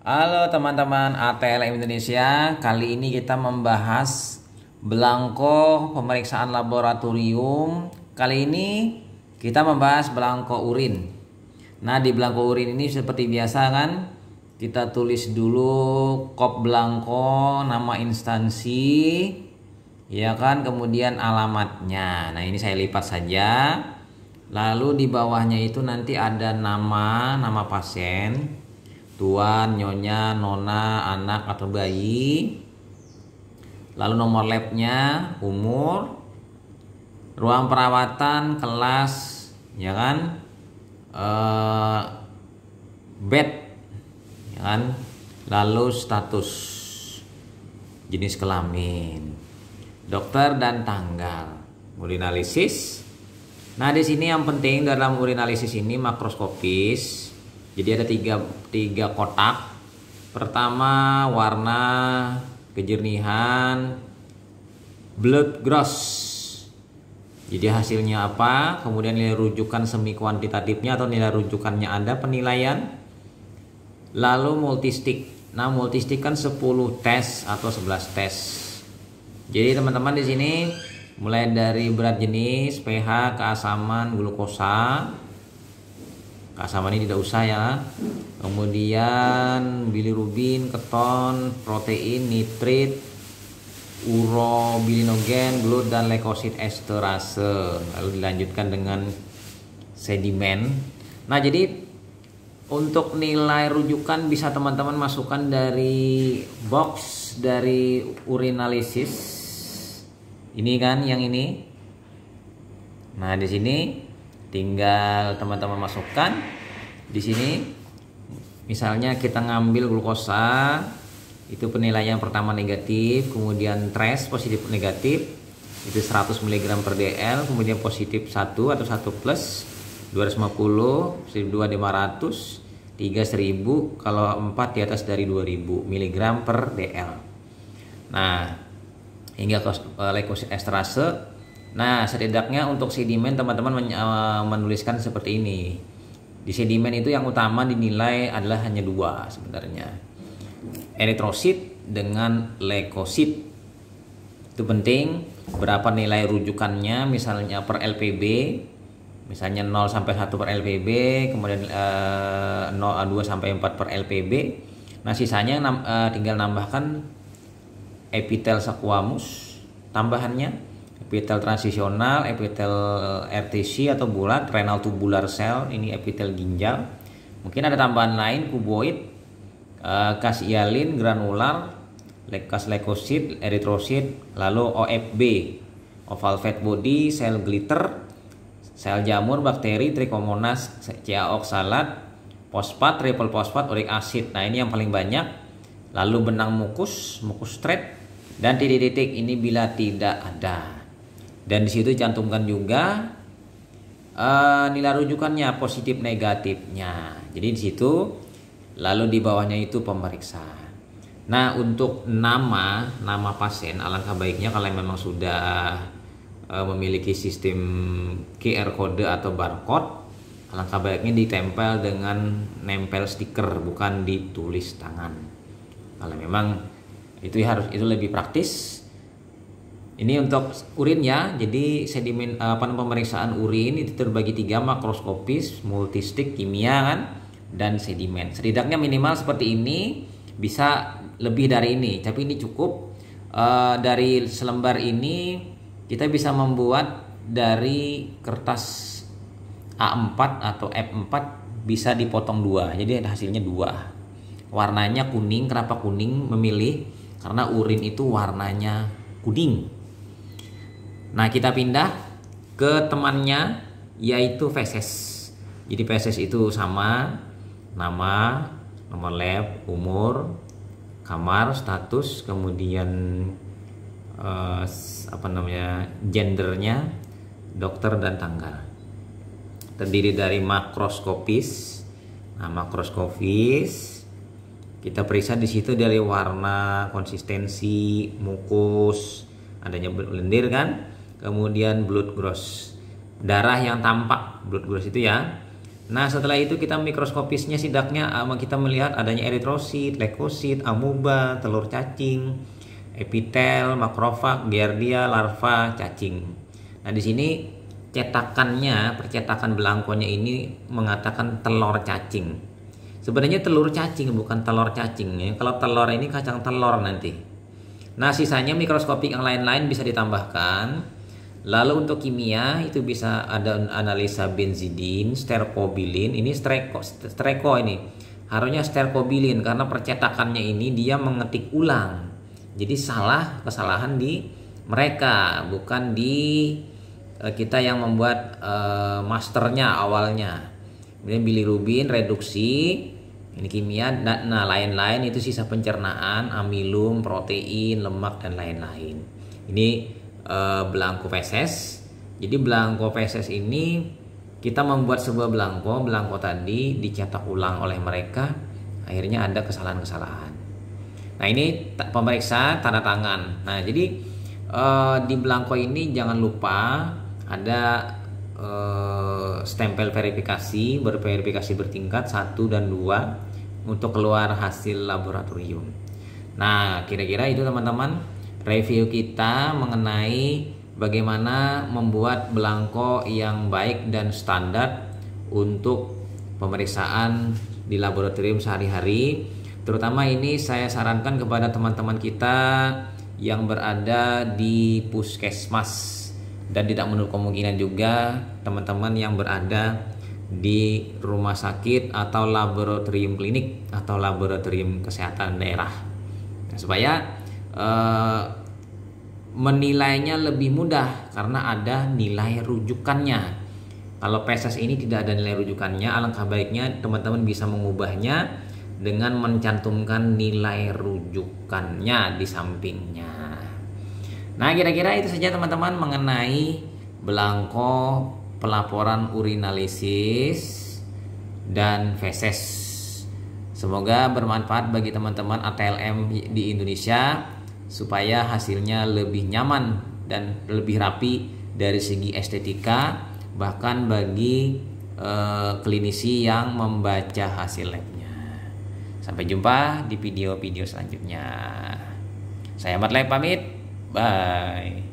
Halo teman-teman ATLM Indonesia, kali ini kita membahas belangko pemeriksaan laboratorium. Kali ini kita membahas belangko urin. Nah, di belangko urin ini seperti biasa kan, kita tulis dulu kop belangko, nama instansi, ya kan, kemudian alamatnya. Nah, ini saya lipat saja. Lalu di bawahnya itu nanti ada nama pasien. Tuan, nyonya, nona, anak atau bayi. Lalu nomor labnya, umur, ruang perawatan, kelas, ya kan, bed, ya kan. Lalu status, jenis kelamin, dokter dan tanggal, urinalisis. Nah, di sini yang penting dalam urinalisis ini makroskopis. Jadi ada tiga kotak. Pertama warna, kejernihan, blood gross. Jadi hasilnya apa? Kemudian nilai rujukan semi kuantitatifnya atau nilai rujukannya ada penilaian. Lalu multistik. Nah, multistik kan 10 tes atau 11 tes. Jadi teman-teman di sini mulai dari berat jenis, pH, keasaman, glukosa. Keasaman ini tidak usah ya. Kemudian bilirubin, keton, protein, nitrit, urobilinogen, blood dan leukosit esterase. Lalu dilanjutkan dengan sedimen. Nah, jadi untuk nilai rujukan bisa teman-teman masukkan dari box dari urinalisis. Ini kan yang ini. Nah, di sini tinggal teman-teman masukkan di sini. Misalnya kita ngambil glukosa, itu penilaian pertama negatif, kemudian trace positif negatif, itu 100 mg per dl, kemudian positif 1 atau 1 plus 250, 2 500, 3 1000, kalau 4 di atas dari 2000 mg per dl. Nah, hingga leukosit esterase. Nah, setidaknya untuk sedimen teman-teman menuliskan seperti ini. Di sedimen itu yang utama dinilai adalah hanya 2 sebenarnya. Eritrosit dengan leukosit. Itu penting. Berapa nilai rujukannya, misalnya per LPB. Misalnya 0 sampai 1 per LPB, kemudian 2 sampai 4 per LPB. Nah, sisanya tinggal nambahkan epitel squamous tambahannya, epitel transisional, epitel RTC atau bulat, renal tubular cell, ini epitel ginjal. Mungkin ada tambahan lain, kuboid, kas hialin, granular, kas leukosit, eritrosit, lalu OFB, oval fat body, sel glitter, sel jamur, bakteri, trichomonas, CA oksalat, fosfat, triple fosfat, uric acid. Nah, ini yang paling banyak. Lalu benang mukus thread, dan titik-titik ini bila tidak ada. Dan di situ cantumkan juga nilai rujukannya, positif negatifnya. Jadi di situ, lalu di bawahnya itu pemeriksa. Nah, untuk nama pasien, alangkah baiknya kalau memang sudah memiliki sistem QR code atau barcode, alangkah baiknya ditempel dengan nempel stiker, bukan ditulis tangan. Kalau memang itu lebih praktis. Ini untuk urin ya. Jadi sedimen pemeriksaan urin itu terbagi 3, makroskopis, multistik, kimia kan, dan sedimen. Setidaknya minimal seperti ini, bisa lebih dari ini, tapi ini cukup. Dari selembar ini kita bisa membuat dari kertas A4 atau F4, bisa dipotong 2. Jadi hasilnya 2. Warnanya kuning. Kenapa kuning memilih? Karena urin itu warnanya kuning. Nah, kita pindah ke temannya, yaitu feses. Jadi feses itu sama, nama, nomor lab, umur, kamar, status, kemudian gendernya, dokter dan tanggal. Terdiri dari makroskopis. Nah, makroskopis kita periksa di situ dari warna, konsistensi, mukus, adanya lendir kan. Kemudian blood gross, darah yang tampak, blood gross itu ya. Nah, setelah itu kita mikroskopisnya sidaknya kita melihat adanya eritrosit, leukosit, amoeba, telur cacing, epitel, makrofag, giardia, larva, cacing. Nah, di sini cetakannya, percetakan belangkonya ini mengatakan telur cacing. Sebenarnya telur cacing bukan telur cacing ya. Kalau telur ini kacang telur nanti. Nah, sisanya mikroskopik yang lain-lain bisa ditambahkan. Lalu untuk kimia itu bisa ada analisa benzidin, stercobilin. Ini sterco ini. Harusnya stercobilin karena percetakannya ini dia mengetik ulang. Jadi kesalahan di mereka, bukan di kita yang membuat masternya awalnya. Kemudian bilirubin, reduksi, ini kimia, nah lain-lain itu sisa pencernaan, amilum, protein, lemak dan lain-lain. Ini belangko feses. Jadi belangko feses ini kita membuat sebuah belangko tadi dicetak ulang oleh mereka, akhirnya ada kesalahan-kesalahan. Nah, ini pemeriksa tanda tangan. Nah, jadi di belangko ini jangan lupa ada stempel verifikasi, berverifikasi bertingkat 1 dan 2 untuk keluar hasil laboratorium. Nah, kira-kira itu teman-teman review kita mengenai bagaimana membuat belangko yang baik dan standar untuk pemeriksaan di laboratorium sehari-hari. Terutama ini saya sarankan kepada teman-teman kita yang berada di puskesmas, dan tidak menutup kemungkinan juga teman-teman yang berada di rumah sakit atau laboratorium klinik atau laboratorium kesehatan daerah, supaya menilainya lebih mudah karena ada nilai rujukannya. Kalau PSS ini tidak ada nilai rujukannya, alangkah baiknya teman-teman bisa mengubahnya dengan mencantumkan nilai rujukannya di sampingnya. Nah, kira-kira itu saja teman-teman mengenai belangko pelaporan urinalisis dan feses. Semoga bermanfaat bagi teman-teman ATLM di Indonesia supaya hasilnya lebih nyaman dan lebih rapi dari segi estetika, bahkan bagi klinisi yang membaca hasil labnya. Sampai jumpa di video-video selanjutnya. Saya Ahmad Lab pamit. Bye.